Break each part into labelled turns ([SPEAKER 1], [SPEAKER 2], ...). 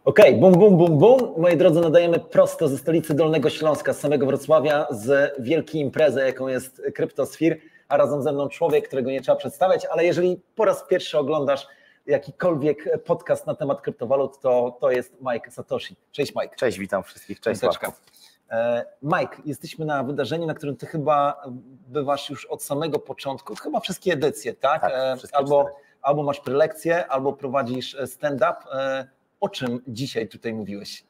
[SPEAKER 1] Okej, bum, bum, bum, bum. Moi drodzy, nadajemy prosto ze stolicy Dolnego Śląska, z samego Wrocławia, z wielkiej imprezy, jaką jest Cryptosphere, a razem ze mną człowiek, którego nie trzeba przedstawiać, ale jeżeli po raz pierwszy oglądasz jakikolwiek podcast na temat kryptowalut, to jest Mike Satoshi. Cześć Mike.
[SPEAKER 2] Cześć, witam wszystkich. Cześć Sławku.
[SPEAKER 1] Mike, jesteśmy na wydarzeniu, na którym ty chyba bywasz już od samego początku, chyba wszystkie edycje, tak? Albo masz prelekcje, albo prowadzisz stand-up. O czym dzisiaj tutaj mówiłeś?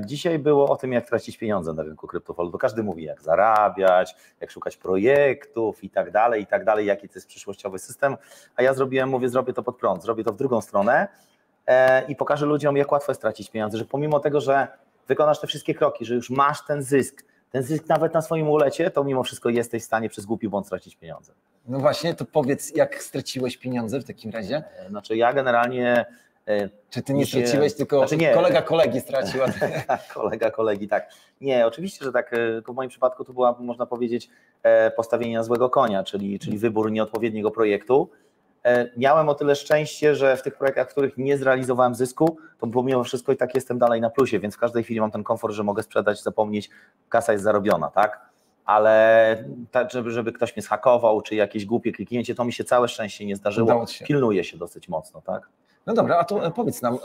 [SPEAKER 2] Dzisiaj było o tym, jak tracić pieniądze na rynku kryptowalut, bo każdy mówi, jak zarabiać, jak szukać projektów i tak dalej, jaki to jest przyszłościowy system, a ja zrobię to pod prąd, zrobię to w drugą stronę i pokażę ludziom, jak łatwo jest tracić pieniądze, że pomimo tego, że wykonasz te wszystkie kroki, że już masz ten zysk nawet na swoim ulecie, to mimo wszystko jesteś w stanie przez głupi błąd stracić pieniądze. No
[SPEAKER 1] właśnie, to powiedz, jak straciłeś pieniądze w takim razie?
[SPEAKER 2] Znaczy ja generalnie...
[SPEAKER 1] Czy ty nie straciłeś, tylko kolega kolegi stracił?
[SPEAKER 2] Kolega kolegi, tak. Nie, oczywiście, że tak. W moim przypadku to była, można powiedzieć, postawienie na złego konia, czyli wybór nieodpowiedniego projektu. Miałem o tyle szczęście, że w tych projektach, w których nie zrealizowałem zysku, to pomimo wszystko i tak jestem dalej na plusie, więc w każdej chwili mam ten komfort, że mogę sprzedać, zapomnieć, kasa jest zarobiona, tak? Ale tak, żeby ktoś mnie zhakował, czy jakieś głupie kliknięcie, to mi się całe szczęście nie zdarzyło. Pilnuję się dosyć mocno, tak?
[SPEAKER 1] No dobra, a to powiedz nam,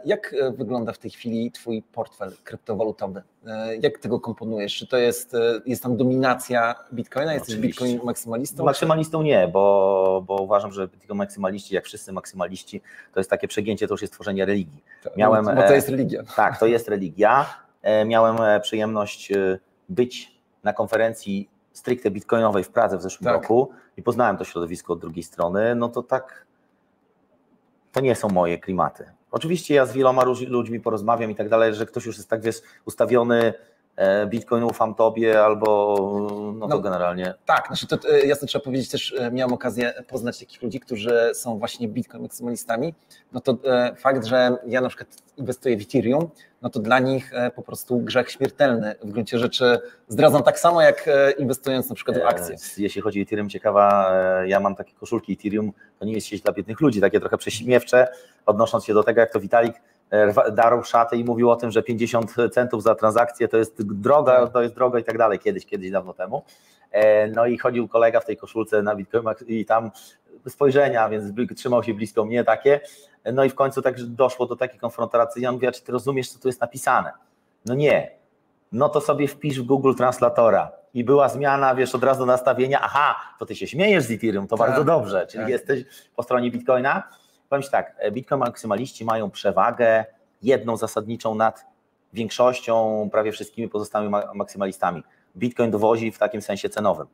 [SPEAKER 1] jak wygląda w tej chwili twój portfel kryptowalutowy? Jak ty go komponujesz? Czy to jest tam dominacja Bitcoina? Jesteś Bitcoin maksymalistą?
[SPEAKER 2] Maksymalistą nie, bo uważam, że tylko maksymaliści, jak wszyscy maksymaliści, to jest takie przegięcie, to już jest tworzenie religii.
[SPEAKER 1] Bo to jest religia.
[SPEAKER 2] Tak, to jest religia. Miałem przyjemność być na konferencji stricte bitcoinowej w Pradze w zeszłym roku i poznałem to środowisko od drugiej strony, no to tak... To nie są moje klimaty. Oczywiście ja z wieloma ludźmi porozmawiam i tak dalej, że ktoś już jest tak, wiesz, ustawiony, Bitcoin ufam tobie, albo to generalnie.
[SPEAKER 1] Tak, znaczy to jasno trzeba powiedzieć, też miałem okazję poznać takich ludzi, którzy są właśnie Bitcoin maksymalistami. No to fakt, że ja na przykład inwestuję w Ethereum, no to dla nich po prostu grzech śmiertelny. W gruncie rzeczy zdradzam tak samo, jak inwestując na przykład w akcje.
[SPEAKER 2] Jeśli chodzi o Ethereum, ciekawa, ja mam takie koszulki Ethereum, to nie jest sieć dla biednych ludzi, takie trochę prześmiewcze, odnosząc się do tego, jak to Vitalik darł szatę i mówił o tym, że 50 centów za transakcję to jest droga, i tak dalej, kiedyś dawno temu. No i chodził kolega w tej koszulce na Bitcoin i tam spojrzenia, więc trzymał się blisko mnie takie. No i w końcu tak doszło do takiej konfrontacji. Ja mówię, czy ty rozumiesz, co tu jest napisane? No nie. No to sobie wpisz w Google Translatora. I była zmiana, wiesz, od razu nastawienia, aha, to ty się śmiejesz z Ethereum, to bardzo dobrze, czyli jesteś po stronie Bitcoina. Powiem ci tak, Bitcoin maksymaliści mają przewagę jedną zasadniczą nad większością, prawie wszystkimi pozostałymi maksymalistami. Bitcoin dowozi w takim sensie cenowym.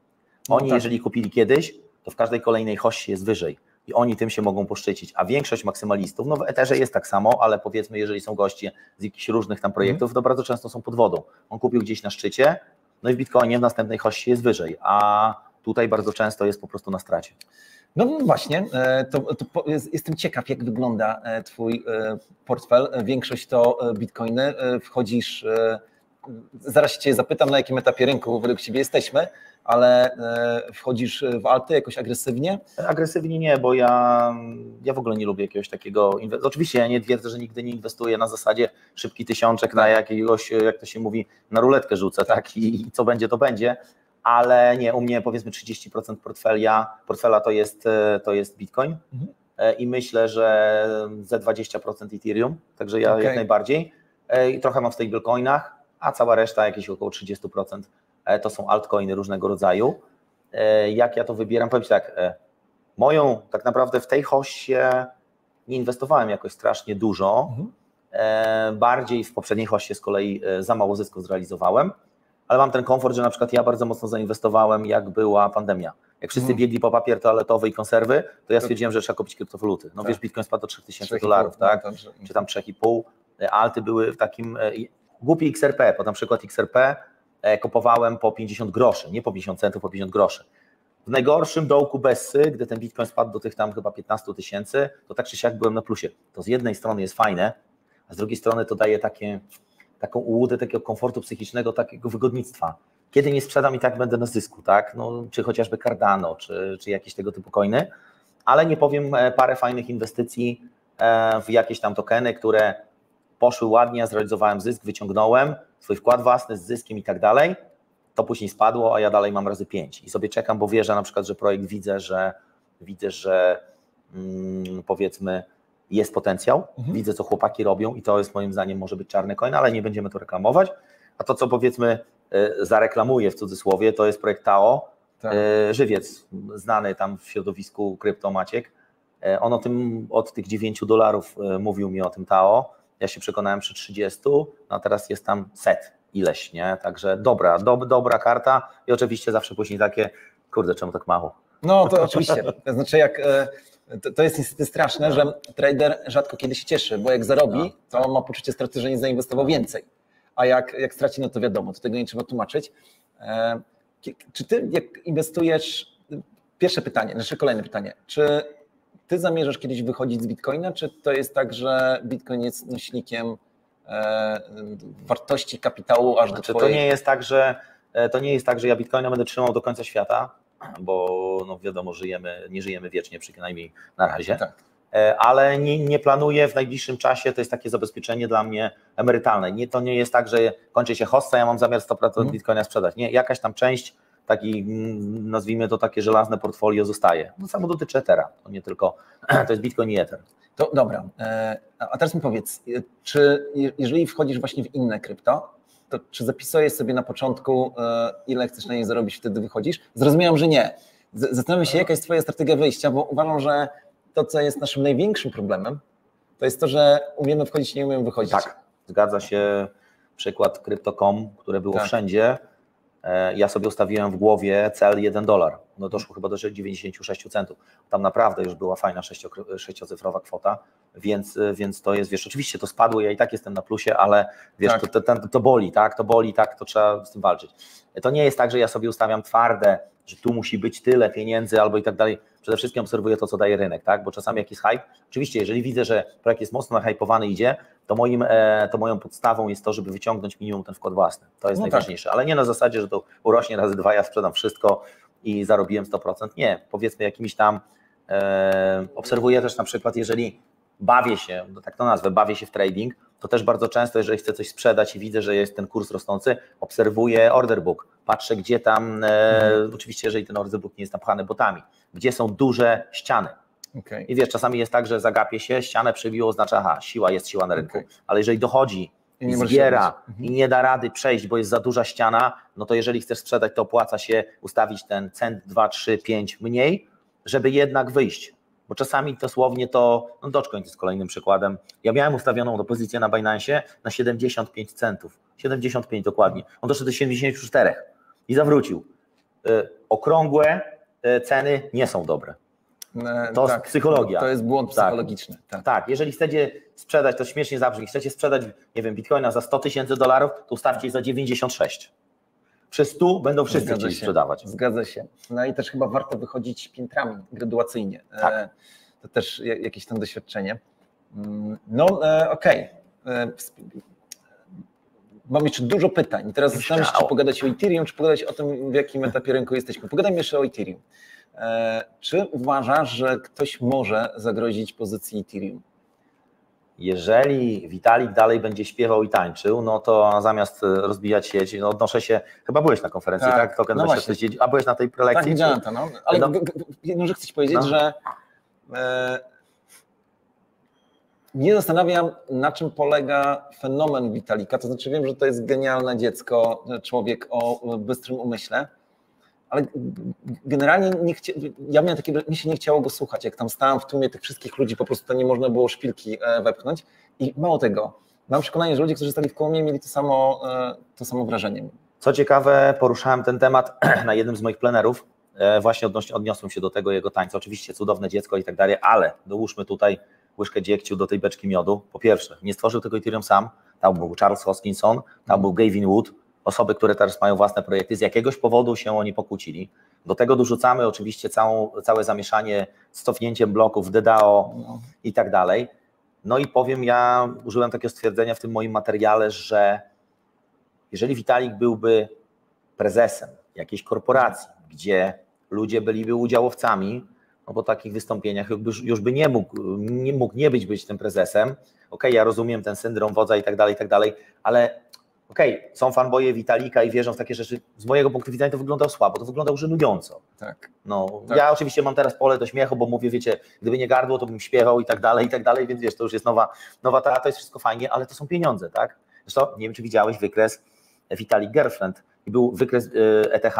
[SPEAKER 2] Oni, jeżeli kupili kiedyś, to w każdej kolejnej hoście jest wyżej i oni tym się mogą poszczycić, a większość maksymalistów, no w Etherze jest tak samo, ale powiedzmy, jeżeli są goście z jakichś różnych tam projektów, to bardzo często są pod wodą. On kupił gdzieś na szczycie, no i w Bitcoinie w następnej hoście jest wyżej, a tutaj bardzo często jest po prostu na stracie.
[SPEAKER 1] No właśnie, jestem ciekaw, jak wygląda twój portfel. Większość to bitcoiny. Wchodzisz, zaraz cię zapytam, na jakim etapie rynku według ciebie jesteśmy, ale wchodzisz w alty jakoś agresywnie?
[SPEAKER 2] Agresywnie nie, bo ja w ogóle nie lubię jakiegoś takiego, oczywiście ja nie twierdzę, że nigdy nie inwestuję na zasadzie szybki tysiączek na jakiegoś, jak to się mówi, na ruletkę rzucę, tak, i co będzie, to będzie. Ale nie, u mnie powiedzmy 30% portfela to jest Bitcoin i myślę, że ze 20% Ethereum, także ja jak najbardziej. I trochę mam w stablecoinach, a cała reszta, jakieś około 30%, to są altcoiny różnego rodzaju. Jak ja to wybieram? Powiem ci tak, moją tak naprawdę w tej hoście nie inwestowałem jakoś strasznie dużo, bardziej w poprzedniej hoście z kolei za mało zysku zrealizowałem. Ale mam ten komfort, że na przykład ja bardzo mocno zainwestowałem, jak była pandemia. Jak wszyscy biegli po papier toaletowy i konserwy, to ja stwierdziłem, że trzeba kupić kryptowaluty. No wiesz, Bitcoin spadł do $3000, tak? Czy tam 3,5. Alty były w takim głupi XRP, bo na przykład XRP kupowałem po 50 groszy, nie po 50 centów, po 50 groszy. W najgorszym dołku Bessy, gdy ten Bitcoin spadł do tych tam chyba 15 000, to tak czy siak byłem na plusie. To z jednej strony jest fajne, a z drugiej strony to daje taką ułudę takiego komfortu psychicznego, takiego wygodnictwa. Kiedy nie sprzedam i tak będę na zysku, tak? No, czy chociażby Cardano, czy jakieś tego typu coiny, ale nie powiem, parę fajnych inwestycji w jakieś tam tokeny, które poszły ładnie, zrealizowałem zysk, wyciągnąłem swój wkład własny z zyskiem i tak dalej, to później spadło, a ja dalej mam razy 5 i sobie czekam, bo wierzę na przykład, że projekt widzę, że powiedzmy jest potencjał, widzę, co chłopaki robią i to jest moim zdaniem może być czarny koń, ale nie będziemy to reklamować, a to, co powiedzmy zareklamuję w cudzysłowie, to jest projekt Tao, tak. Żywiec znany tam w środowisku krypto Maciek, on o tym od tych $9 mówił mi o tym Tao, ja się przekonałem przy 30, a teraz jest tam set ileś, nie? Także dobra karta i oczywiście zawsze później takie, kurde, czemu tak mało?
[SPEAKER 1] No to oczywiście, to znaczy to jest niestety straszne, że trader rzadko kiedy się cieszy, bo jak zarobi, to ma poczucie straty, że nie zainwestował więcej, a jak straci, no to wiadomo, to tego nie trzeba tłumaczyć. Czy ty jak inwestujesz, pierwsze pytanie, nasze kolejne pytanie, czy ty zamierzasz kiedyś wychodzić z Bitcoina, czy to jest tak, że Bitcoin jest nośnikiem wartości kapitału aż do twojej...
[SPEAKER 2] To nie jest tak, że ja Bitcoina będę trzymał do końca świata, bo no wiadomo, nie żyjemy wiecznie, przynajmniej na razie, tak. Ale nie planuję w najbliższym czasie, to jest takie zabezpieczenie dla mnie emerytalne. To nie jest tak, że kończy się hossa, ja mam zamiar 100% Bitcoina sprzedać. Nie, jakaś tam część, taki, nazwijmy to takie żelazne portfolio zostaje. No samo dotyczy Ethera, to nie tylko, to jest Bitcoin i Ether.
[SPEAKER 1] To dobra, a teraz mi powiedz, czy jeżeli wchodzisz właśnie w inne krypto, to czy zapisujesz sobie na początku, ile chcesz na nie zarobić, wtedy wychodzisz? Zrozumiałem, że nie. Zastanawiam się, jaka jest twoja strategia wyjścia, bo uważam, że to, co jest naszym największym problemem, to jest to, że umiemy wchodzić, nie umiemy wychodzić.
[SPEAKER 2] Tak, zgadza się. Przykład Crypto.com, które było wszędzie. Ja sobie ustawiłem w głowie cel $1. No doszło chyba do 96 centów. Tam naprawdę już była fajna sześciocyfrowa kwota, więc to jest, wiesz, oczywiście to spadło, ja i tak jestem na plusie, ale wiesz, to boli, tak? To boli, tak? To trzeba z tym walczyć. To nie jest tak, że ja sobie ustawiam twarde, że tu musi być tyle pieniędzy albo i tak dalej. Przede wszystkim obserwuję to, co daje rynek, tak? Bo czasami jakiś hype. Oczywiście, jeżeli widzę, że projekt jest mocno nahypowany, idzie, to moją podstawą jest to, żeby wyciągnąć minimum ten wkład własny. To jest najważniejsze, ale nie na zasadzie, że to urośnie razy 2, ja sprzedam wszystko i zarobiłem 100%. Nie, powiedzmy jakimiś tam, obserwuję też na przykład, jeżeli bawię się, tak to nazwę, bawię się w trading, to też bardzo często, jeżeli chcę coś sprzedać i widzę, że jest ten kurs rosnący, obserwuję order book, patrzę gdzie tam, oczywiście jeżeli ten order book nie jest napchany botami, gdzie są duże ściany. Okay. I wiesz, czasami jest tak, że zagapię się, ścianę przebiło, oznacza, aha, siła na rynku, ale jeżeli dochodzi i zbiera i nie da rady przejść, bo jest za duża ściana, no to jeżeli chcesz sprzedać, to opłaca się ustawić ten cent, 2, 3, 5 mniej, żeby jednak wyjść. Bo czasami dosłownie to, no Dogecoin jest kolejnym przykładem. Ja miałem ustawioną pozycję na Binance na 75 centów. 75 dokładnie. On doszedł do 74 i zawrócił. Okrągłe ceny nie są dobre. To jest psychologia.
[SPEAKER 1] To jest błąd psychologiczny.
[SPEAKER 2] Tak, jeżeli chcecie sprzedać, to śmiesznie zabrzmi, chcecie sprzedać, nie wiem, Bitcoina za $100,000, to ustawcie za 96. Przy 100 będą wszyscy chcieli sprzedawać.
[SPEAKER 1] Zgadza się. No i też chyba warto wychodzić piętrami graduacyjnie.
[SPEAKER 2] Tak.
[SPEAKER 1] To też jakieś tam doświadczenie. No okej. Mam jeszcze dużo pytań. Teraz zastanawiam się, czy pogadać o Ethereum, czy pogadać o tym, w jakim etapie rynku jesteśmy. Pogadajmy jeszcze o Ethereum. Czy uważasz, że ktoś może zagrozić pozycji Ethereum?
[SPEAKER 2] Jeżeli Vitalik dalej będzie śpiewał i tańczył, no to zamiast rozbijać sieć, no odnoszę się, chyba byłeś na konferencji, tak? Token
[SPEAKER 1] no
[SPEAKER 2] a byłeś na tej prelekcji?
[SPEAKER 1] Tak, widziałem to, no. Ale jedną rzecz chcę ci powiedzieć, że mnie zastanawiam, na czym polega fenomen Vitalika, to znaczy wiem, że to jest genialne dziecko, człowiek o bystrym umyśle, ale generalnie mi się nie chciało go słuchać, jak tam stałem w tłumie tych wszystkich ludzi, po prostu to nie można było szpilki wepchnąć i mało tego, mam przekonanie, że ludzie, którzy stali wkoło mnie, mieli to samo wrażenie.
[SPEAKER 2] Co ciekawe, poruszałem ten temat na jednym z moich plenerów, właśnie odniosłem się do tego jego tańca, oczywiście cudowne dziecko i tak dalej, ale dołóżmy tutaj łyżkę dziegciu do tej beczki miodu. Po pierwsze, nie stworzył tego Ethereum sam, tam był Charles Hoskinson, tam był Gavin Wood, osoby, które teraz mają własne projekty, z jakiegoś powodu się oni pokłócili. Do tego dorzucamy oczywiście całe zamieszanie z cofnięciem bloków, DDoS i tak dalej. No i powiem, ja użyłem takiego stwierdzenia w tym moim materiale, że jeżeli Vitalik byłby prezesem jakiejś korporacji, gdzie ludzie byliby udziałowcami, no po takich wystąpieniach już by nie mógł być tym prezesem. Okej, ja rozumiem ten syndrom wodza i tak dalej, ale są fanboye Witalika i wierzą w takie rzeczy. Z mojego punktu widzenia to wyglądał słabo, to wyglądał żenująco.
[SPEAKER 1] Tak.
[SPEAKER 2] No,
[SPEAKER 1] tak.
[SPEAKER 2] Ja oczywiście mam teraz pole do śmiechu, bo mówię, wiecie, gdyby nie gardło, to bym śpiewał i tak dalej, więc wiesz, to już jest nowa to jest wszystko fajnie, ale to są pieniądze, tak? Zresztą nie wiem, czy widziałeś wykres Vitalik Girlfriend i był wykres ETH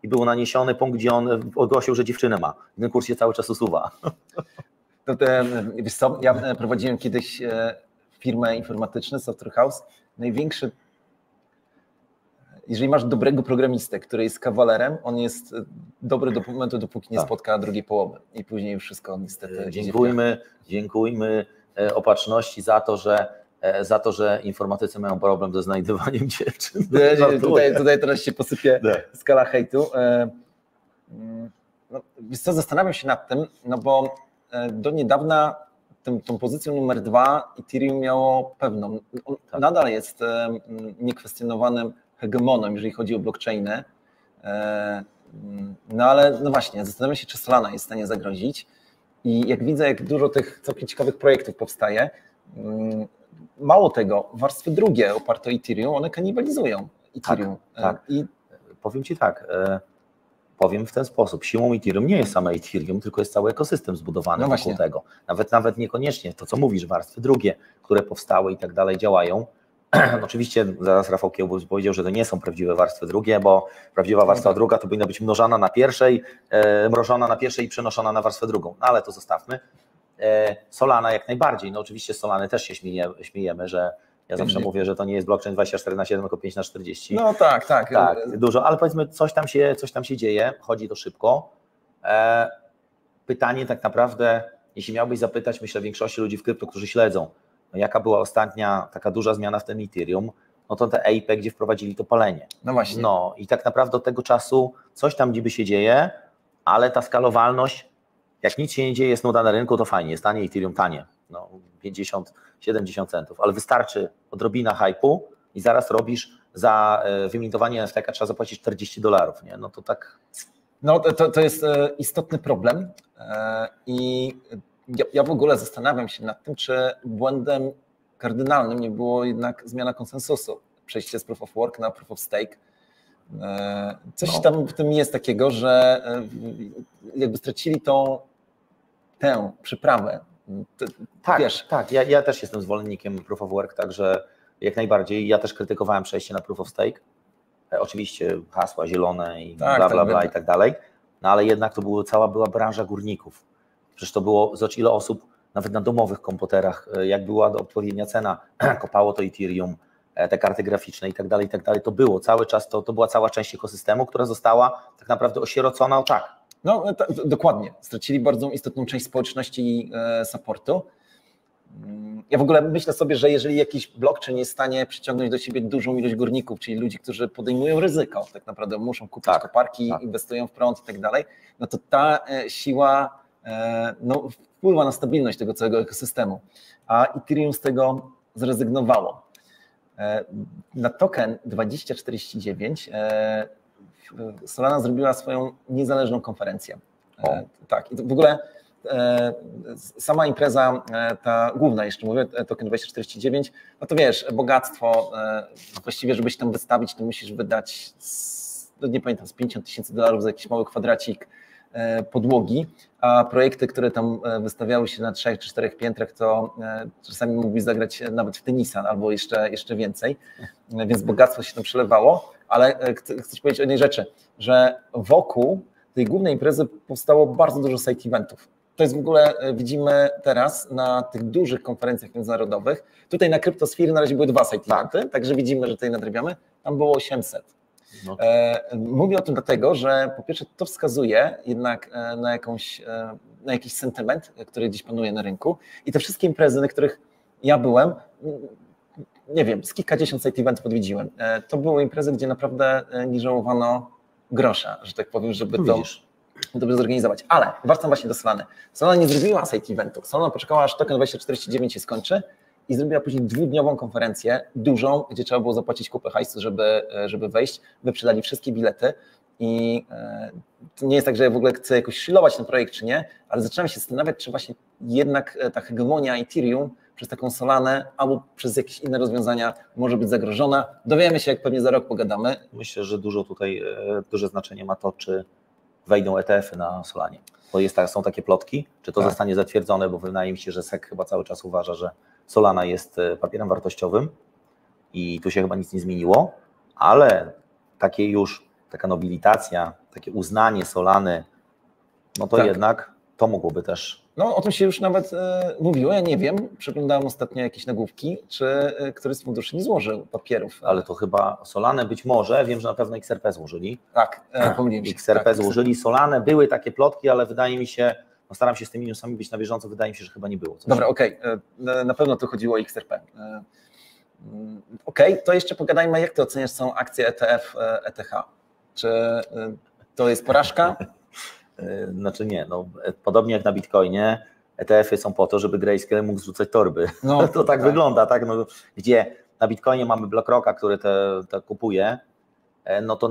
[SPEAKER 2] i był naniesiony punkt, gdzie on ogłosił, że dziewczynę ma. Ten kurs się cały czas usuwa.
[SPEAKER 1] Wiesz co, ja prowadziłem kiedyś firmę informatyczną, Software House, największy. Jeżeli masz dobrego programistę, który jest kawalerem, on jest dobry do momentu, dopóki nie spotka drugiej połowy i później już wszystko niestety.
[SPEAKER 2] Dziękujmy Opatrzności za to, że informatycy mają problem ze znajdywaniem dziewczyn.
[SPEAKER 1] Tutaj teraz się posypie skala hejtu. No, wiesz co, zastanawiam się nad tym, no bo do niedawna tą pozycją numer 2 Ethereum miało pewną, nadal jest niekwestionowanym hegemonem, jeżeli chodzi o blockchainy, no ale no właśnie, zastanawiam się, czy Solana jest w stanie zagrozić i jak widzę, jak dużo tych całkiem ciekawych projektów powstaje, mało tego, warstwy drugie oparte o Ethereum, one kanibalizują Ethereum.
[SPEAKER 2] Tak. I powiem Ci tak, powiem w ten sposób, siłą Ethereum nie jest same Ethereum, tylko jest cały ekosystem zbudowany wokół tego. Nawet niekoniecznie to, co mówisz, warstwy drugie, które powstały i tak dalej działają. Oczywiście zaraz Rafał Kiełbus powiedział, że to nie są prawdziwe warstwy drugie, bo prawdziwa warstwa druga to powinna być mnożona na pierwszej, mrożona na pierwszej i przenoszona na warstwę drugą, no ale to zostawmy. Solana jak najbardziej, no oczywiście z Solany też się śmiejemy, że ja zawsze mówię, że to nie jest blockchain 24/7, tylko 5/40.
[SPEAKER 1] No tak.
[SPEAKER 2] Dużo, ale powiedzmy coś tam się dzieje, chodzi to szybko. Pytanie tak naprawdę, jeśli miałbyś zapytać, myślę, większości ludzi w krypto, którzy śledzą, jaka była ostatnia taka duża zmiana w tym Ethereum, no to te EIP, gdzie wprowadzili to palenie.
[SPEAKER 1] No właśnie.
[SPEAKER 2] No i tak naprawdę od tego czasu coś tam niby się dzieje, ale ta skalowalność, jak nic się nie dzieje, jest nuda na rynku, to fajnie, jest tanie Ethereum, tanie, no 50-70 centów, ale wystarczy odrobina hype'u i zaraz robisz za wymintowanie NFT-ka trzeba zapłacić $40, nie? No to tak...
[SPEAKER 1] No to jest istotny problem i ja w ogóle zastanawiam się nad tym, czy błędem kardynalnym nie było jednak zmiana konsensusu, przejście z Proof of Work na Proof of Stake. Coś tam w tym jest takiego, że jakby stracili tę przyprawę.
[SPEAKER 2] Tak. Ja też jestem zwolennikiem Proof of Work, także jak najbardziej. Ja też krytykowałem przejście na Proof of Stake. Oczywiście hasła zielone i bla i tak dalej, no ale jednak to cała była branża górników. Przecież to było, zobacz ile osób, nawet na domowych komputerach, jak była odpowiednia cena, kopało to Ethereum, te karty graficzne i tak dalej, to było cały czas, to była cała część ekosystemu, która została tak naprawdę osierocona,
[SPEAKER 1] No dokładnie, stracili bardzo istotną część społeczności i supportu. Ja w ogóle myślę sobie, że jeżeli jakiś blockchain jest w stanie przyciągnąć do siebie dużą ilość górników, czyli ludzi, którzy podejmują ryzyko, tak naprawdę muszą kupić koparki, inwestują w prąd i tak dalej, no to ta siła wpływa na stabilność tego całego ekosystemu, a Ethereum z tego zrezygnowało. Na token 2049 Solana zrobiła swoją niezależną konferencję. Tak, i w ogóle sama impreza, ta główna jeszcze mówię, token 2049, no to wiesz, bogactwo, właściwie żeby się tam wystawić, to musisz wydać, nie pamiętam, z $50,000 za jakiś mały kwadracik podłogi, a projekty, które tam wystawiały się na 3 czy 4 piętrach, to czasami mógłbyś zagrać nawet w tenisa albo jeszcze więcej, więc bogactwo się tam przelewało, ale chcę powiedzieć o jednej rzeczy, że wokół tej głównej imprezy powstało bardzo dużo side eventów. To jest w ogóle, widzimy teraz na tych dużych konferencjach międzynarodowych, tutaj na Cryptosphere na razie były 2 side eventy, także widzimy, że tutaj nadrabiamy, tam było 800. No. Mówię o tym dlatego, że po pierwsze to wskazuje jednak na jakiś sentyment, który gdzieś panuje na rynku i te wszystkie imprezy, na których ja byłem, nie wiem, z kilkadziesiąt side eventów odwiedziłem, to były imprezy, gdzie naprawdę nie żałowano grosza, że tak powiem, żeby to dobrze zorganizować. Ale wracam właśnie do Solany. Solana nie zrobiła side eventów. Solana poczekała, aż token 2049 się skończy i zrobiła później 2-dniową konferencję, dużą, gdzie trzeba było zapłacić kupę hajsu, żeby wejść. Wyprzedali wszystkie bilety i to nie jest tak, że ja w ogóle chcę jakoś shilować ten projekt, czy nie, ale zaczynam się zastanawiać, czy właśnie jednak ta hegemonia Ethereum przez taką Solanę albo przez jakieś inne rozwiązania może być zagrożona. Dowiemy się, jak pewnie za rok pogadamy.
[SPEAKER 2] Myślę, że duże znaczenie ma to, czy wejdą ETF-y na Solanie. Bo są takie plotki, czy to zostanie zatwierdzone, bo wydaje mi się, że SEC chyba cały czas uważa, że Solana jest papierem wartościowym i tu się chyba nic nie zmieniło, ale taka nobilitacja, takie uznanie Solany, no to jednak to mogłoby też...
[SPEAKER 1] No o tym się już nawet mówiło, ja nie wiem, przeglądałem ostatnio jakieś nagłówki, czy któryś z funduszy nie złożył papierów.
[SPEAKER 2] Ale to chyba Solanę być może, wiem, że na pewno XRP złożyli.
[SPEAKER 1] Tak, pomyliłem się.
[SPEAKER 2] XRP złożyli, Solanę, były takie plotki, ale wydaje mi się, no staram się z tymi newsami być na bieżąco, wydaje mi się, że chyba nie było.
[SPEAKER 1] Dobra, okej, na pewno tu chodziło o XRP. Okej, to jeszcze pogadajmy, jak ty oceniasz są akcje ETF, ETH? Czy to jest porażka?
[SPEAKER 2] Znaczy nie, no, podobnie jak na Bitcoinie, ETF-y są po to, żeby Grayscale mógł zrzucać torby. No, to tak wygląda, tak? No, gdzie na Bitcoinie mamy BlackRocka, który te kupuje, no to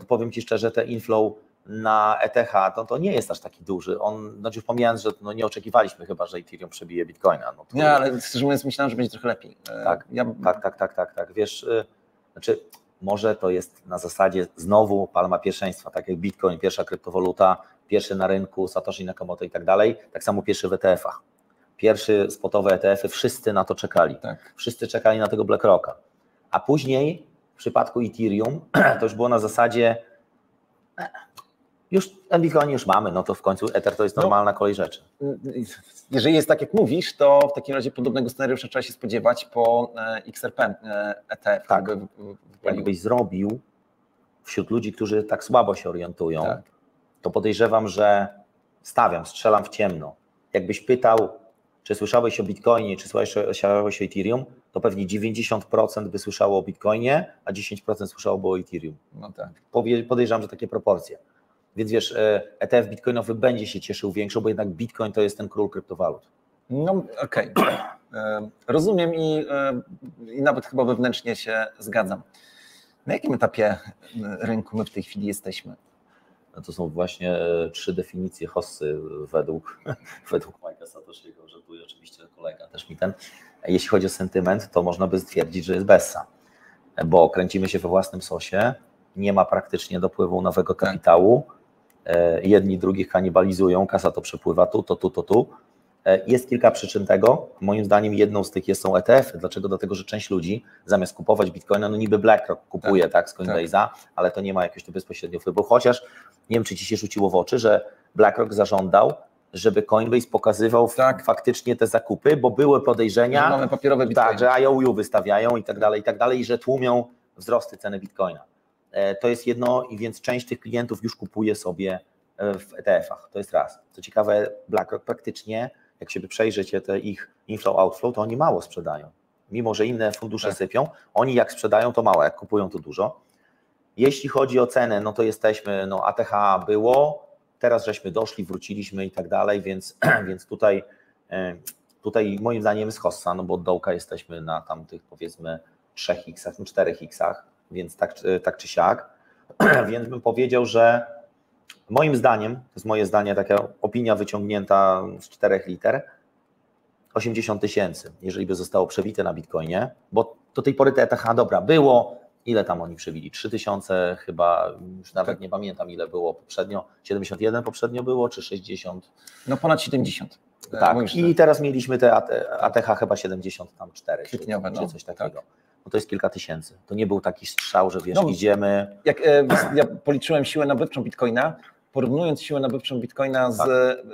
[SPEAKER 2] powiem Ci szczerze, te inflow na ETH to nie jest aż taki duży. Znaczy pomijając, że nie oczekiwaliśmy chyba, że Ethereum przebije Bitcoina. No to...
[SPEAKER 1] Nie, ale szczerze mówiąc myślałem, że będzie trochę lepiej.
[SPEAKER 2] Tak. Wiesz, znaczy może to jest na zasadzie znowu palma pierwszeństwa, tak jak Bitcoin, pierwsza kryptowaluta, pierwszy na rynku, Satoshi Nakamoto i tak dalej, tak samo pierwszy w ETF-ach. Pierwszy spotowe ETF-y, wszyscy na to czekali. Tak. Wszyscy czekali na tego BlackRocka. A później w przypadku Ethereum to już było na zasadzie już Bitcoin już mamy, no to w końcu Ether to jest normalna kolej rzeczy.
[SPEAKER 1] Jeżeli jest tak, jak mówisz, to w takim razie podobnego scenariusza trzeba się spodziewać po XRP ETF.
[SPEAKER 2] Tak, jakbyś zrobił wśród ludzi, którzy tak słabo się orientują, to podejrzewam, że strzelam w ciemno. Jakbyś pytał, czy słyszałeś o Bitcoinie, czy słyszałeś o Ethereum, to pewnie 90% by słyszało o Bitcoinie, a 10% słyszałoby o Ethereum. No tak. Podejrzewam, że takie proporcje. Więc wiesz, ETF bitcoinowy będzie się cieszył większą, bo jednak Bitcoin to jest ten król kryptowalut.
[SPEAKER 1] No okej. Rozumiem i nawet chyba wewnętrznie się zgadzam. Na jakim etapie rynku my w tej chwili jesteśmy?
[SPEAKER 2] No to są właśnie 3 definicje hossy według Mike'a Satoshiego, żartuje oczywiście kolega też mi ten. Jeśli chodzi o sentyment, to można by stwierdzić, że jest bessa, bo kręcimy się we własnym sosie, nie ma praktycznie dopływu nowego kapitału, jedni drugich kanibalizują, kasa to przepływa tu. Jest kilka przyczyn tego. Moim zdaniem jedną z tych są ETF-y. Dlaczego? Dlatego, że część ludzi zamiast kupować Bitcoina, no niby BlackRock kupuje z Coinbase'a, ale to nie ma jakiegoś tu bezpośrednio wpływu. Chociaż nie wiem, czy Ci się rzuciło w oczy, że BlackRock zażądał, żeby Coinbase pokazywał faktycznie te zakupy, bo były podejrzenia,
[SPEAKER 1] że mamy papierowe Bitcoiny.
[SPEAKER 2] że IOU wystawiają i tak dalej, i że tłumią wzrosty ceny Bitcoina. To jest jedno i więc część tych klientów już kupuje sobie w ETF-ach. To jest raz. Co ciekawe, BlackRock praktycznie, jak się przejrzycie te ich inflow, outflow, to oni mało sprzedają. Mimo że inne fundusze sypią, oni jak sprzedają, to mało, jak kupują, to dużo. Jeśli chodzi o cenę, no to jesteśmy, ATH było, teraz żeśmy doszli, wróciliśmy i tak dalej, więc tutaj moim zdaniem jest hossa, no bo od dołka jesteśmy na tamtych powiedzmy 3x, 4x, więc tak czy siak. Więc bym powiedział, że moim zdaniem, to jest moje zdanie, taka opinia wyciągnięta z 4 liter, 80 000, jeżeli by zostało przebite na Bitcoinie, bo do tej pory te ETH, dobra, było, ile tam oni przebili? 3000 chyba, już nawet nie pamiętam ile było poprzednio, 71 poprzednio było, czy 60?
[SPEAKER 1] No ponad 70.
[SPEAKER 2] Tak, i teraz mieliśmy te ATH chyba 74,
[SPEAKER 1] kwietniowe,
[SPEAKER 2] czy coś takiego. No to jest kilka tysięcy. To nie był taki strzał, że wiesz, idziemy...
[SPEAKER 1] Jak ja policzyłem siłę nabywczą Bitcoina, porównując siłę nabywczą Bitcoina z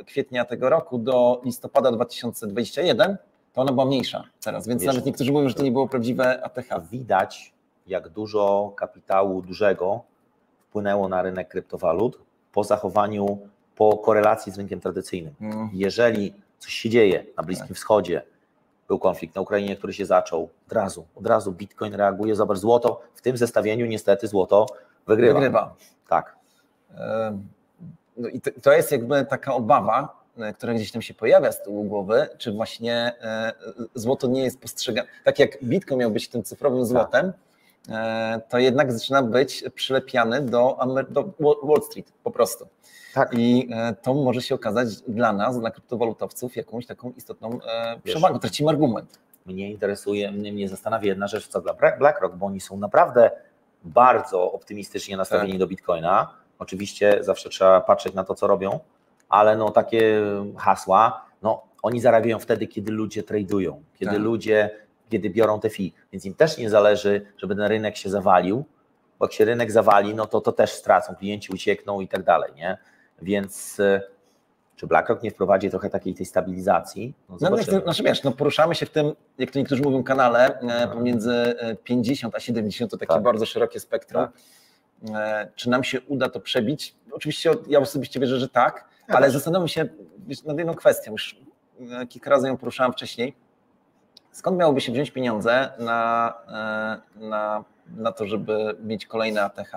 [SPEAKER 1] kwietnia tego roku do listopada 2021, to ona była mniejsza teraz, więc nawet niektórzy mówią, że to nie było prawdziwe ATH.
[SPEAKER 2] Widać, jak dużo kapitału dużego wpłynęło na rynek kryptowalut po korelacji z rynkiem tradycyjnym. Jeżeli coś się dzieje na Bliskim Wschodzie, był konflikt na Ukrainie, który się zaczął, od razu Bitcoin reaguje, zobacz, złoto, w tym zestawieniu niestety złoto wygrywa. Tak.
[SPEAKER 1] No i to jest jakby taka obawa, która gdzieś tam się pojawia z tyłu głowy, czy właśnie złoto nie jest postrzegane, tak jak Bitcoin miał być tym cyfrowym złotem, to jednak zaczyna być przylepiany do Wall Street po prostu.
[SPEAKER 2] Tak.
[SPEAKER 1] I to może się okazać dla nas, dla kryptowalutowców, jakąś taką istotną przewagą. Tracimy argument.
[SPEAKER 2] Mnie zastanawia jedna rzecz, co dla BlackRock, bo oni są naprawdę bardzo optymistycznie nastawieni do Bitcoina. Oczywiście zawsze trzeba patrzeć na to, co robią, ale no takie hasła, no oni zarabiają wtedy, kiedy ludzie tradują, kiedy biorą te fee, więc im też nie zależy, żeby ten rynek się zawalił, bo jak się rynek zawali, no to też stracą, klienci uciekną i tak dalej, nie? Więc czy BlackRock nie wprowadzi trochę takiej tej stabilizacji?
[SPEAKER 1] Znaczy wiesz, poruszamy się w tym, jak to niektórzy mówią, kanale pomiędzy 50 a 70, to takie bardzo szerokie spektrum. Czy nam się uda to przebić? Oczywiście ja osobiście wierzę, że tak, ale zastanawiam się nad jedną kwestią, już kilka razy ją poruszałem wcześniej. Skąd miałoby się wziąć pieniądze na to, żeby mieć kolejne ATH?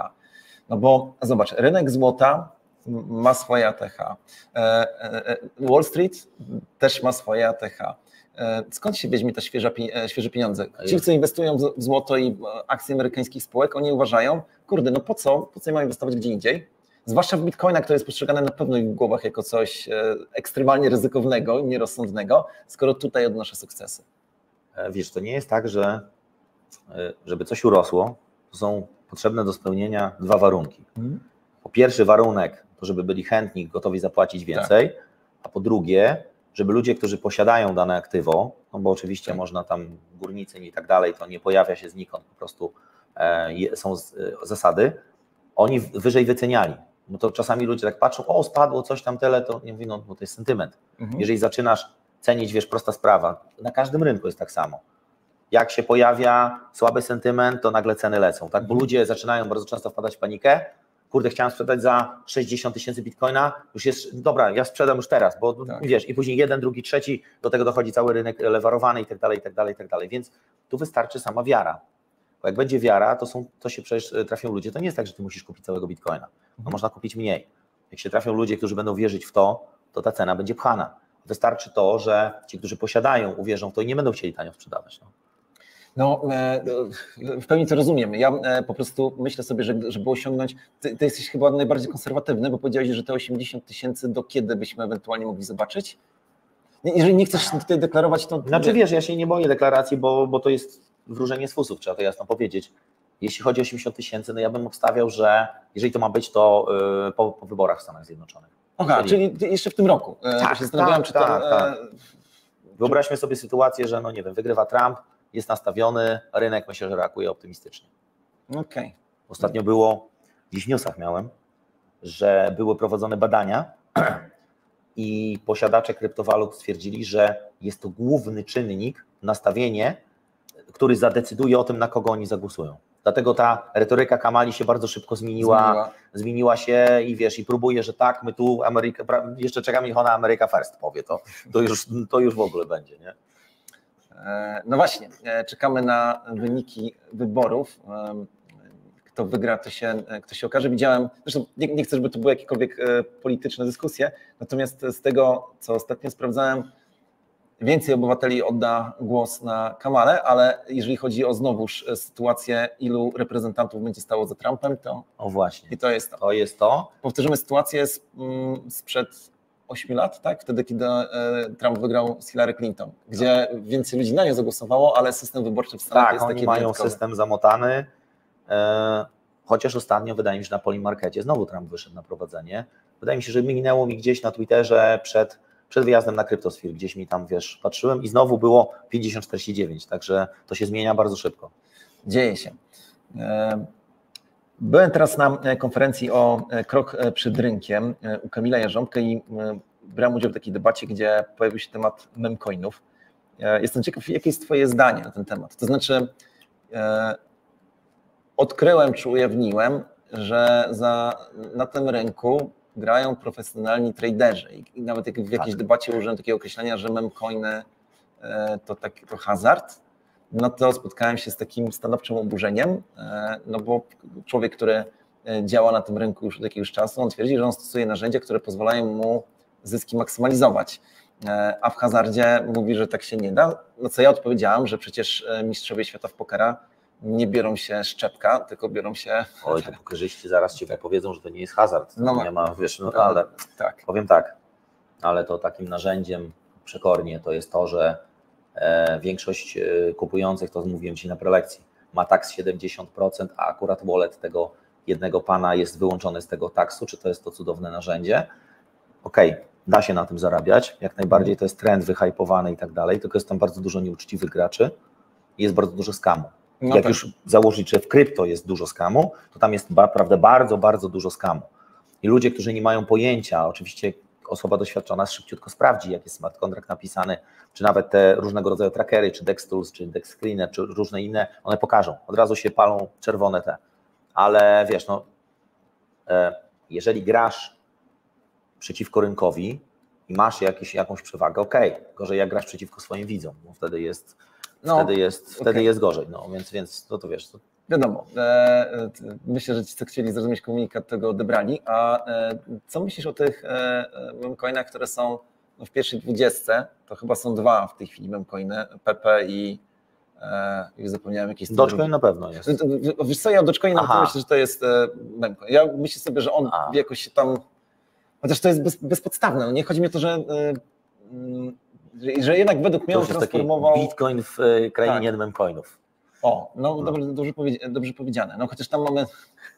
[SPEAKER 1] No bo zobacz, rynek złota ma swoje ATH, Wall Street też ma swoje ATH. Skąd się weźmie te świeże pieniądze? Ci, co inwestują w złoto i akcje amerykańskich spółek, oni uważają, kurde, no po co ja mam inwestować gdzie indziej? Zwłaszcza w Bitcoina, który jest postrzegany na pewno w ich głowach jako coś ekstremalnie ryzykownego i nierozsądnego, skoro tutaj odnoszę sukcesy.
[SPEAKER 2] Wiesz, to nie jest tak, że żeby coś urosło, to są potrzebne do spełnienia dwa warunki. Po pierwszy warunek, to żeby byli chętni, gotowi zapłacić więcej, a po drugie, żeby ludzie, którzy posiadają dane aktywo, no bo oczywiście można tam górnicy i tak dalej, to nie pojawia się znikąd, po prostu są zasady, oni wyżej wyceniali. No to czasami ludzie tak patrzą, o spadło coś tam tyle, to nie mówię, no bo to jest sentyment. Jeżeli zaczynasz cenić, wiesz, prosta sprawa, na każdym rynku jest tak samo. Jak się pojawia słaby sentyment, to nagle ceny lecą, tak? Bo ludzie zaczynają bardzo często wpadać w panikę, kurde, chciałem sprzedać za 60 000 bitcoina, już jest, dobra, ja sprzedam już teraz, bo wiesz, i później jeden, drugi, trzeci, do tego dochodzi cały rynek lewarowany i tak dalej, i tak dalej, i tak dalej, więc tu wystarczy sama wiara. Bo jak będzie wiara, to się przecież trafią ludzie, to nie jest tak, że ty musisz kupić całego bitcoina, no można kupić mniej. Jak się trafią ludzie, którzy będą wierzyć w to, to ta cena będzie pchana. Wystarczy to, że ci, którzy posiadają, uwierzą w to i nie będą chcieli tanio sprzedawać.
[SPEAKER 1] No, w pełni to rozumiem. Ja po prostu myślę sobie, że żeby osiągnąć, ty jesteś chyba najbardziej konserwatywny, bo powiedziałeś, że te 80 000 do kiedy byśmy ewentualnie mogli zobaczyć? Jeżeli nie chcesz tutaj deklarować, to...
[SPEAKER 2] Znaczy wiesz, ja się nie boję deklaracji, bo to jest wróżenie z fusów, trzeba to jasno powiedzieć. Jeśli chodzi o 80 000, no ja bym obstawiał, że jeżeli to ma być, to po wyborach w Stanach Zjednoczonych.
[SPEAKER 1] Czyli jeszcze w tym roku.
[SPEAKER 2] Tak. Wyobraźmy sobie sytuację, że no nie wiem, wygrywa Trump, jest nastawiony, rynek myślę, że reaguje optymistycznie. Ostatnio było, gdzieś w newsach miałem, że były prowadzone badania i posiadacze kryptowalut stwierdzili, że jest to główny czynnik, nastawienie, który zadecyduje o tym, na kogo oni zagłosują. Dlatego ta retoryka Kamali się bardzo szybko zmieniła się i wiesz, i próbuje, że tak, my tu jeszcze czekamy, niech ona America First powie, to już w ogóle będzie, nie?
[SPEAKER 1] No właśnie, czekamy na wyniki wyborów. Kto wygra, kto się okaże. Widziałem, zresztą nie chcę, żeby to były jakiekolwiek polityczne dyskusje, natomiast z tego, co ostatnio sprawdzałem, więcej obywateli odda głos na Kamalę, ale jeżeli chodzi o znowuż sytuację, ilu reprezentantów będzie stało za Trumpem, to...
[SPEAKER 2] O właśnie.
[SPEAKER 1] I to jest to.
[SPEAKER 2] To jest to.
[SPEAKER 1] Powtórzymy sytuację sprzed 8 lat, tak? Wtedy, kiedy Trump wygrał z Hillary Clinton, gdzie więcej ludzi na nią zagłosowało, ale system wyborczy w Stanach jest taki
[SPEAKER 2] oni mają system zamotany, chociaż ostatnio wydaje mi się, że na Polymarkecie znowu Trump wyszedł na prowadzenie. Wydaje mi się, że minęło mi gdzieś na Twitterze przed wyjazdem na Cryptosphere, gdzieś mi tam, wiesz, patrzyłem i znowu było 50-49, także to się zmienia bardzo szybko.
[SPEAKER 1] Dzieje się. Byłem teraz na konferencji o krok przed rynkiem u Kamila Jarząbka i brałem udział w takiej debacie, gdzie pojawił się temat memcoinów. Jestem ciekaw, jakie jest twoje zdanie na ten temat. To znaczy odkryłem czy ujawniłem, że na tym rynku grają profesjonalni traderzy i nawet jak w jakiejś debacie użyłem takiego określenia, że memcoiny to hazard, no to spotkałem się z takim stanowczym oburzeniem, no bo człowiek, który działa na tym rynku już od jakiegoś czasu, on twierdzi, że on stosuje narzędzia, które pozwalają mu zyski maksymalizować, a w hazardzie mówi, że tak się nie da. No co ja odpowiedziałem, że przecież mistrzowie świata w pokera nie biorą się szczepka, tylko biorą się...
[SPEAKER 2] Oj, to pokerzyści zaraz ci powiedzą, że to nie jest hazard.
[SPEAKER 1] No,
[SPEAKER 2] nie ma, wiesz, no ale
[SPEAKER 1] tak.
[SPEAKER 2] Powiem tak, ale to takim narzędziem przekornie to jest to, że większość kupujących, to mówiłem Ci na prelekcji, ma tax 70%, a akurat wallet tego jednego pana jest wyłączony z tego taxu. Czy to jest to cudowne narzędzie? Okej, da się na tym zarabiać, jak najbardziej, to jest trend wyhypowany i tak dalej, tylko jest tam bardzo dużo nieuczciwych graczy i jest bardzo dużo skamu.
[SPEAKER 1] No
[SPEAKER 2] jak
[SPEAKER 1] tak.
[SPEAKER 2] już założyć, że w krypto jest dużo skamu, to tam jest naprawdę bardzo, bardzo dużo skamu. I ludzie, którzy nie mają pojęcia, oczywiście osoba doświadczona szybciutko sprawdzi, jak jest smart contract napisany, czy nawet te różnego rodzaju trackery, czy DexTools, czy DexScreener, czy różne inne, one pokażą. Od razu się palą czerwone te. Ale wiesz, no, jeżeli grasz przeciwko rynkowi i masz jakąś przewagę, okej, gorzej jak grasz przeciwko swoim widzom, bo wtedy jest gorzej, no więc to wiesz. To...
[SPEAKER 1] Wiadomo, myślę, że ci, co chcieli zrozumieć komunikat, tego odebrali, a co myślisz o tych memcoinach, które są w pierwszej 20, to chyba są dwa w tej chwili memcoiny, PP i już zapomniałem jakieś...
[SPEAKER 2] Dogecoin na pewno jest.
[SPEAKER 1] Wiesz co, ja o Dogecoinie myślę, że to jest memcoin. Ja myślę sobie, że on jakoś się tam... Chociaż to jest bezpodstawne. No nie chodzi mi o to, że jednak według mnie on transformował...
[SPEAKER 2] Bitcoin w krainie memcoinów.
[SPEAKER 1] O, no dobrze powiedziane. No chociaż tam mamy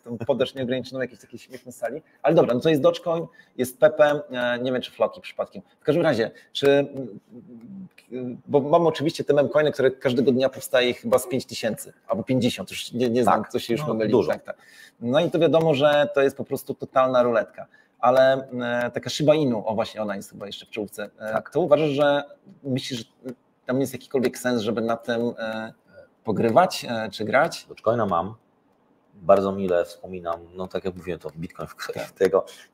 [SPEAKER 1] tą podeszłą nieograniczoną jakieś takie śmieszne sali. Ale dobra, no to jest Dogecoin, jest PP, nie wiem czy Floki przypadkiem. W każdym razie, bo mamy oczywiście te memcoiny, które każdego dnia powstaje chyba z 5000 albo 50, już nie znam, co się już pomyli.
[SPEAKER 2] Dużo.
[SPEAKER 1] Tak. No i to wiadomo, że to jest po prostu totalna ruletka. Ale taka Shiba Inu, o właśnie ona jest chyba jeszcze w czołówce, to uważasz, że myślisz, że tam jest jakikolwiek sens, żeby na tym pogrywać czy grać?
[SPEAKER 2] Dogecoina mam, bardzo mile wspominam, no tak jak mówiłem, to Bitcoin,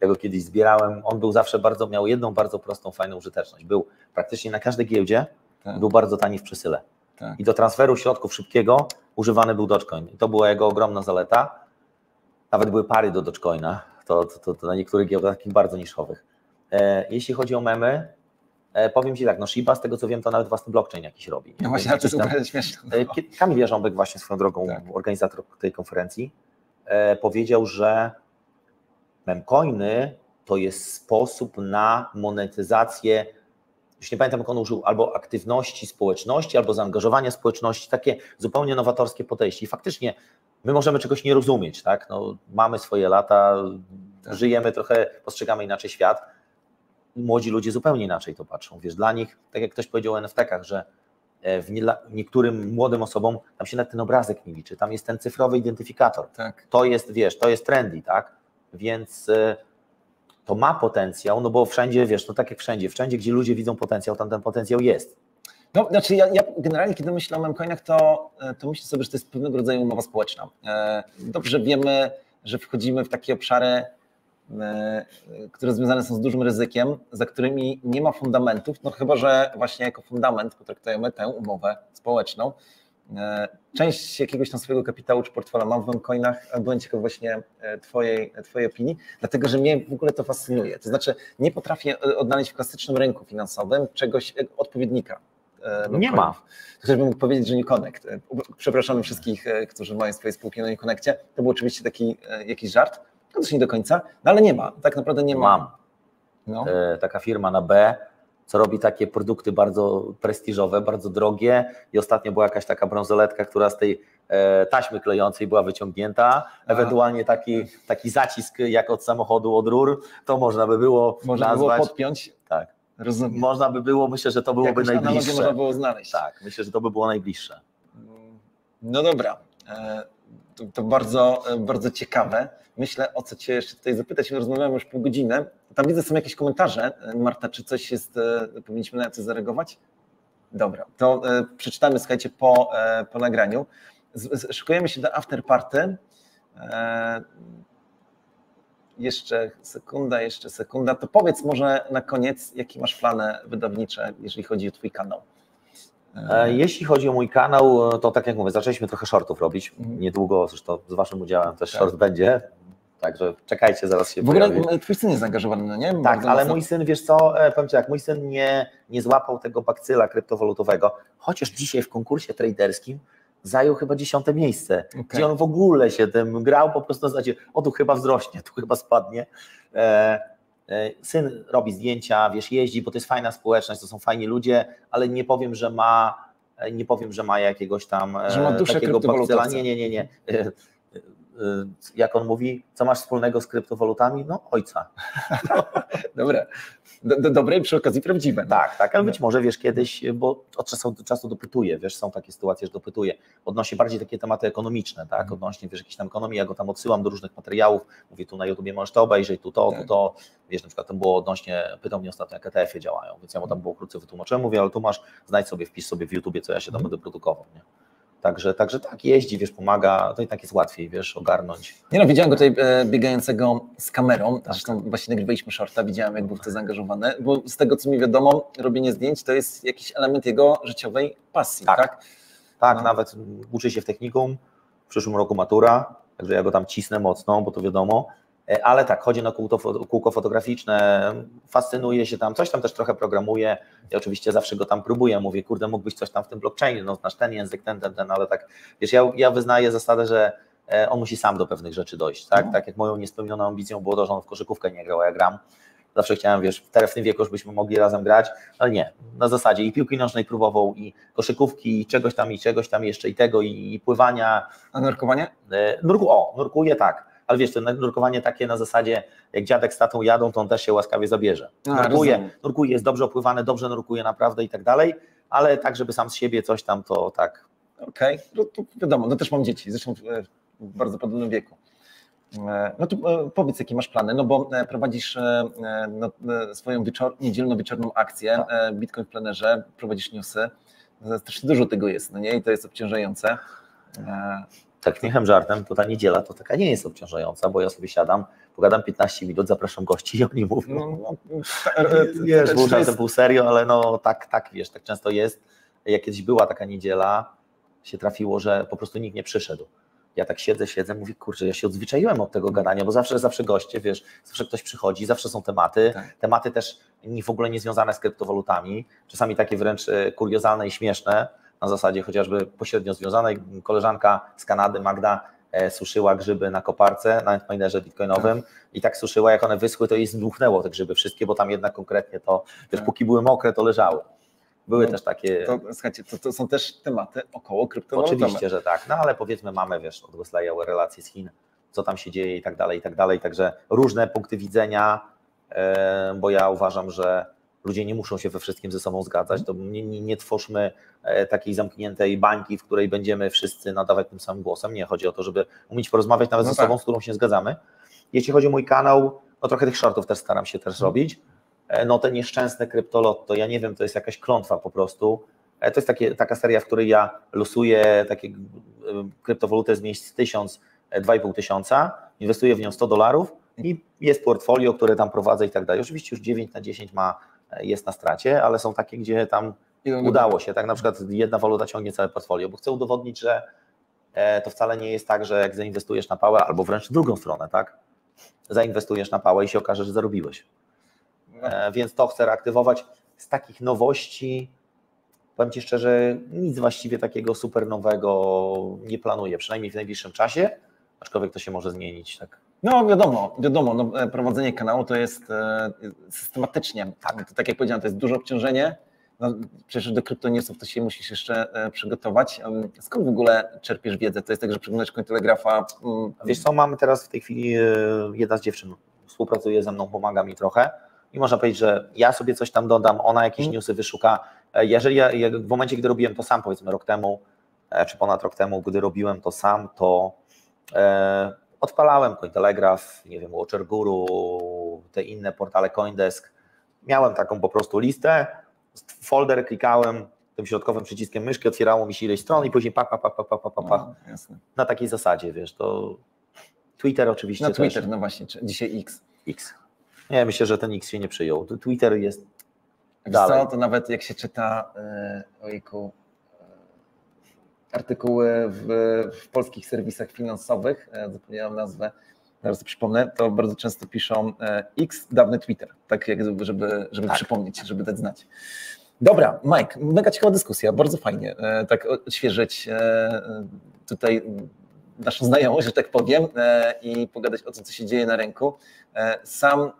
[SPEAKER 2] ja go kiedyś zbierałem, on był zawsze miał jedną bardzo prostą, fajną użyteczność, był praktycznie na każdej giełdzie, był bardzo tani w przesyle i do transferu środków szybkiego używany był Dogecoin i to była jego ogromna zaleta, nawet były pary do Dogecoina, to na niektórych giełdach takich bardzo niszowych. Jeśli chodzi o memy, powiem Ci tak, no Shiba, z tego co wiem, to nawet własny blockchain jakiś robi.
[SPEAKER 1] No właśnie, to jest super śmieszne.
[SPEAKER 2] Kamil Jarząbek właśnie swoją drogą, organizator tej konferencji, powiedział, że memcoiny to jest sposób na monetyzację, już nie pamiętam jak on użył, albo aktywności społeczności, albo zaangażowania społeczności, takie zupełnie nowatorskie podejście. I faktycznie my możemy czegoś nie rozumieć, tak? No, mamy swoje lata, żyjemy trochę, postrzegamy inaczej świat. Młodzi ludzie zupełnie inaczej to patrzą. Wiesz, dla nich, tak jak ktoś powiedział o NFT-kach, że niektórym młodym osobom tam się nawet ten obrazek nie liczy, tam jest ten cyfrowy identyfikator.
[SPEAKER 1] Tak.
[SPEAKER 2] To jest, wiesz, to jest trendy, tak? Więc to ma potencjał, no bo wszędzie, wiesz, no tak jak wszędzie, gdzie ludzie widzą potencjał, tam ten potencjał jest.
[SPEAKER 1] No, znaczy ja generalnie, kiedy myślę o memcoinach, to myślę sobie, że to jest pewnego rodzaju umowa społeczna. Dobrze wiemy, że wchodzimy w takie obszary, które związane są z dużym ryzykiem, za którymi nie ma fundamentów, no chyba że właśnie jako fundament potraktujemy tę umowę społeczną. Część jakiegoś tam swojego kapitału czy portfela mam w memcoinach, byłem ciekaw właśnie twojej opinii, dlatego że mnie w ogóle to fascynuje. To znaczy nie potrafię odnaleźć w klasycznym rynku finansowym czegoś odpowiednika.
[SPEAKER 2] Nie ma.
[SPEAKER 1] Ktoś by mógł powiedzieć, że NewConnect. Przepraszamy wszystkich, którzy mają swoje spółki na NewConnectie. To był oczywiście taki jakiś żart. To też nie do końca, no ale nie ma, tak naprawdę nie ma.
[SPEAKER 2] Mam. No. Taka firma na B, co robi takie produkty bardzo prestiżowe, bardzo drogie i ostatnio była jakaś taka brązoletka, która z tej taśmy klejącej była wyciągnięta, ewentualnie taki zacisk jak od samochodu, od rur, to można by było nazwać.
[SPEAKER 1] Podpiąć.
[SPEAKER 2] Tak.
[SPEAKER 1] Rozumiem.
[SPEAKER 2] Można by było, myślę, że to byłoby najbliższe.
[SPEAKER 1] Można było znaleźć.
[SPEAKER 2] Tak, myślę, że to by było najbliższe.
[SPEAKER 1] No dobra. To bardzo, bardzo ciekawe. Myślę, o co Cię jeszcze tutaj zapytać. Rozmawiamy już pół godziny. Tam widzę, są jakieś komentarze. Marta, czy coś jest, powinniśmy na co zareagować? Dobra, to przeczytamy, słuchajcie, po nagraniu. Szykujemy się do afterparty. Jeszcze sekunda. To powiedz może na koniec, jakie masz plany wydawnicze, jeżeli chodzi o Twój kanał.
[SPEAKER 2] Jeśli chodzi o mój kanał, to tak jak mówię, zaczęliśmy trochę shortów robić. Niedługo, zresztą z Waszym udziałem też short będzie. Także czekajcie, zaraz się pojawi.
[SPEAKER 1] W ogóle Twój syn jest zaangażowany, no nie?
[SPEAKER 2] Tak,
[SPEAKER 1] bardzo
[SPEAKER 2] ale
[SPEAKER 1] mocno.
[SPEAKER 2] mój syn, wiesz co, powiem Ci tak, mój syn nie złapał tego bakcyla kryptowalutowego, chociaż dzisiaj w konkursie traderskim zajął chyba 10. miejsce, gdzie on w ogóle się tym grał, po prostu na zasadzie, tu chyba wzrośnie, tu chyba spadnie. Syn robi zdjęcia, wiesz, jeździ, bo to jest fajna społeczność, to są fajni ludzie, ale nie powiem, że ma jakiegoś tam
[SPEAKER 1] że ma duszę
[SPEAKER 2] takiego bakcyla.
[SPEAKER 1] kryptowalutowca.
[SPEAKER 2] Nie. Jak on mówi, co masz wspólnego z kryptowalutami? No ojca.
[SPEAKER 1] Dobra. Dobre i przy okazji prawdziwe.
[SPEAKER 2] Tak, ale być może wiesz kiedyś, bo od czasu do czasu dopytuję, wiesz, są takie sytuacje, że dopytuję, odnośnie bardziej takie tematy ekonomiczne, tak, odnośnie wiesz, jakiejś tam ekonomii, ja go tam odsyłam do różnych materiałów, mówię tu na YouTubie możesz to obejrzeć, tu to, wiesz, na przykład tam było odnośnie, pytał mnie ostatnio jak ETF-y działają, więc ja mu tam było krótko wytłumaczyłem, mówię, ale tu masz, znajdź sobie, wpisz sobie w YouTubie, co ja się tam będę produkował, nie? Także tak, jeździ, wiesz, pomaga, to i tak jest łatwiej, wiesz, ogarnąć.
[SPEAKER 1] Nie no, widziałem go tutaj biegającego z kamerą, zresztą właśnie nagrywaliśmy shorta, widziałem jak był w to zaangażowany, bo z tego co mi wiadomo, robienie zdjęć to jest jakiś element jego życiowej pasji, tak?
[SPEAKER 2] Tak, nawet uczy się w technikum, w przyszłym roku matura, także ja go tam cisnę mocno, bo to wiadomo, ale tak, chodzi na kółko fotograficzne, fascynuje się tam, coś tam też trochę programuje, ja oczywiście zawsze go tam próbuję, mówię, kurde, mógłbyś coś tam w tym blockchainie, no znasz ten język, ten, ale tak, wiesz, ja wyznaję zasadę, że on musi sam do pewnych rzeczy dojść, tak, tak jak moją niespełnioną ambicją było to, że on w koszykówkę nie grał, a ja gram, zawsze chciałem, wiesz, w tym wieku już byśmy mogli razem grać, ale nie, na zasadzie i piłki nożnej próbował, i koszykówki, i czegoś tam jeszcze, i tego, i pływania.
[SPEAKER 1] A nurkowanie?
[SPEAKER 2] Nurkuje tak. Ale wiesz, to nurkowanie takie na zasadzie, jak dziadek z tatą jadą, to on też się łaskawie zabierze. Nurkuje, jest dobrze opływany, dobrze nurkuje naprawdę i tak dalej, ale tak, żeby sam z siebie coś tam, to tak.
[SPEAKER 1] Okej, no to wiadomo, no też mam dzieci, zresztą w bardzo podobnym wieku. No to powiedz, jakie masz plany, no bo prowadzisz swoją niedzielną wieczorną akcję, Bitcoin w plenerze, prowadzisz newsy, strasznie dużo tego jest, no nie, i to jest obciążające.
[SPEAKER 2] Tak śmiechem, żartem, to ta niedziela to taka nie jest obciążająca, bo ja sobie siadam, pogadam 15 minut, zapraszam gości i oni mówią, wiesz, pół żartem, pół serio, ale no tak, wiesz, tak często jest. Jak kiedyś była taka niedziela, się trafiło, że po prostu nikt nie przyszedł. Ja tak siedzę, mówię, kurczę, ja się odzwyczaiłem od tego gadania, bo zawsze goście, wiesz, zawsze ktoś przychodzi, zawsze są tematy, tematy też w ogóle nie związane z kryptowalutami, czasami takie wręcz kuriozalne i śmieszne, na zasadzie chociażby pośrednio związanej. Koleżanka z Kanady, Magda, suszyła grzyby na koparce, na minerze bitcoinowym i tak suszyła, jak one wyschły, to jej zdmuchnęło te grzyby wszystkie, bo tam jednak konkretnie to, wiesz, póki były mokre, to leżały. Były też takie...
[SPEAKER 1] Słuchajcie, to są też tematy około kryptowalutowe.
[SPEAKER 2] Oczywiście, że tak, no ale powiedzmy mamy, wiesz, od Wesleya relacje z Chin, co tam się dzieje i tak dalej, także różne punkty widzenia, bo ja uważam, że ludzie nie muszą się we wszystkim ze sobą zgadzać, to nie twórzmy takiej zamkniętej bańki, w której będziemy wszyscy nadawać tym samym głosem, nie, chodzi o to, żeby umieć porozmawiać nawet ze sobą, z którą się zgadzamy. Jeśli chodzi o mój kanał, no trochę tych shortów też staram się robić, no te nieszczęsne kryptolotto, ja nie wiem, to jest jakaś klątwa po prostu, to jest taka seria, w której ja losuję takie kryptowalutę z miejsc 1000, 2500, inwestuję w nią $100 i jest portfolio, które tam prowadzę i tak dalej. Oczywiście już 9 na 10 jest na stracie, ale są takie, gdzie tam udało się, tak na przykład jedna waluta ciągnie całe portfolio, bo chcę udowodnić, że to wcale nie jest tak, że jak zainwestujesz na pałę, albo wręcz w drugą stronę, tak, zainwestujesz na pałę i się okaże, że zarobiłeś. Więc to chcę reaktywować. Z takich nowości, powiem Ci szczerze, nic właściwie takiego super nowego nie planuję, przynajmniej w najbliższym czasie, aczkolwiek to się może zmienić. Tak.
[SPEAKER 1] No wiadomo, no, prowadzenie kanału to jest systematycznie, tak jak powiedziałem, to jest duże obciążenie, no, przecież do kryptonewsów to się musisz jeszcze przygotować. Skąd w ogóle czerpiesz wiedzę? To jest tak, że przeglądasz Cointelegrafa?
[SPEAKER 2] Wiesz co, mamy teraz w tej chwili, jedna z dziewczyn współpracuje ze mną, pomaga mi trochę i można powiedzieć, że ja sobie coś tam dodam, ona jakieś newsy wyszuka. Jeżeli ja w momencie, gdy robiłem to sam, powiedzmy rok temu, czy ponad rok temu, gdy robiłem to sam, to odpalałem Cointelegraph, nie wiem, Watcher Guru, te inne portale CoinDesk. Miałem taką po prostu listę, folder klikałem tym środkowym przyciskiem myszki, otwierało mi się ileś stron i później
[SPEAKER 1] Jasne.
[SPEAKER 2] Na takiej zasadzie, wiesz, to Twitter oczywiście
[SPEAKER 1] też. Twitter,
[SPEAKER 2] też.
[SPEAKER 1] No właśnie, dzisiaj X.
[SPEAKER 2] Nie, myślę, że ten X się nie przyjął. Twitter jest
[SPEAKER 1] dalej. Co, to nawet jak się czyta artykuły w polskich serwisach finansowych, zapomniałem nazwę, zaraz to przypomnę, to bardzo często piszą X, dawny Twitter, tak jak żeby przypomnieć, żeby dać znać. Dobra, Mike, mega ciekawa dyskusja, bardzo fajnie tak odświeżyć tutaj naszą znajomość, że tak powiem, i pogadać o tym, co się dzieje na rynku. Sam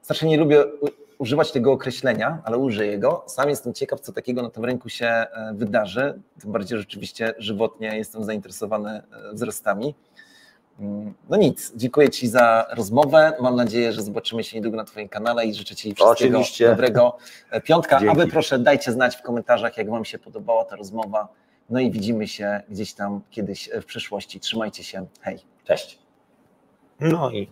[SPEAKER 1] strasznie nie lubię używać tego określenia, ale użyję go. Sam jestem ciekaw, co takiego na tym rynku się wydarzy, tym bardziej rzeczywiście żywotnie jestem zainteresowany wzrostami. No nic, dziękuję Ci za rozmowę, mam nadzieję, że zobaczymy się niedługo na Twoim kanale i życzę Ci wszystkiego dobrego. Piątka,
[SPEAKER 2] Dzięki.
[SPEAKER 1] A Wy proszę dajcie znać w komentarzach, jak Wam się podobała ta rozmowa, no i widzimy się gdzieś tam kiedyś w przyszłości. Trzymajcie się, hej.
[SPEAKER 2] Cześć. No i